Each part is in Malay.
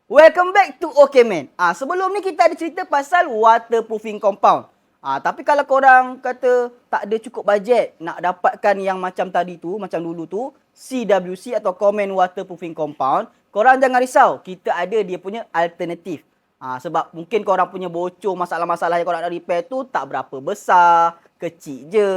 Welcome back to OK Man. Sebelum ni kita ada cerita pasal waterproofing compound. Tapi kalau korang kata tak ada cukup bajet nak dapatkan yang macam tadi tu, macam dulu tu, CWC atau Common Waterproofing Compound, korang jangan risau. Kita ada dia punya alternatif. Sebab mungkin korang punya bocor, masalah-masalah yang korang nak repair tu tak berapa besar, kecil je.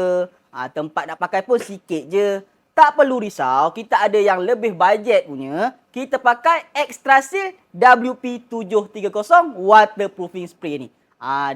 Tempat nak pakai pun sikit je. Tak perlu risau, kita ada yang lebih bajet punya. Kita pakai Extrasil WP730 waterproofing spray ni.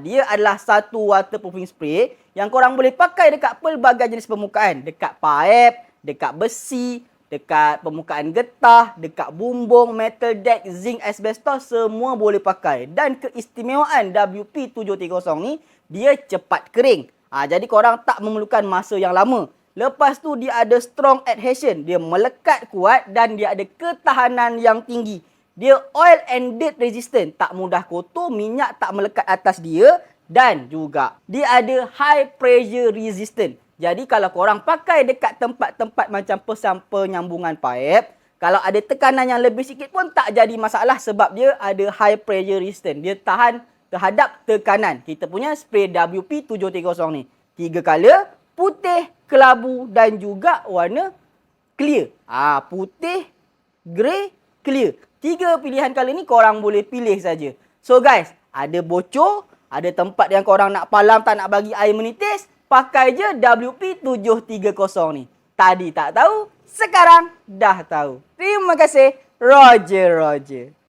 Dia adalah satu waterproofing spray yang korang boleh pakai dekat pelbagai jenis permukaan. Dekat paip, dekat besi, dekat permukaan getah, dekat bumbung, metal deck, zinc, asbestos, semua boleh pakai. Dan keistimewaan WP730 ni, dia cepat kering. Jadi korang tak memerlukan masa yang lama. Lepas tu dia ada strong adhesion. Dia melekat kuat dan dia ada ketahanan yang tinggi. Dia oil and dirt resistant. Tak mudah kotor, minyak tak melekat atas dia. Dan juga dia ada high pressure resistant. Jadi kalau korang pakai dekat tempat-tempat macam pesam penyambungan paip, kalau ada tekanan yang lebih sikit pun tak jadi masalah sebab dia ada high pressure resistant. Dia tahan terhadap tekanan. Kita punya spray WP730 ni. 3 color, putih, kelabu dan juga warna clear. Putih, grey, clear. 3 pilihan color ni korang boleh pilih saja. So guys, ada bocor, ada tempat yang korang nak palam tak nak bagi air menitis, pakai je WP730 ni. Tadi tak tahu, sekarang dah tahu. Terima kasih. Roger.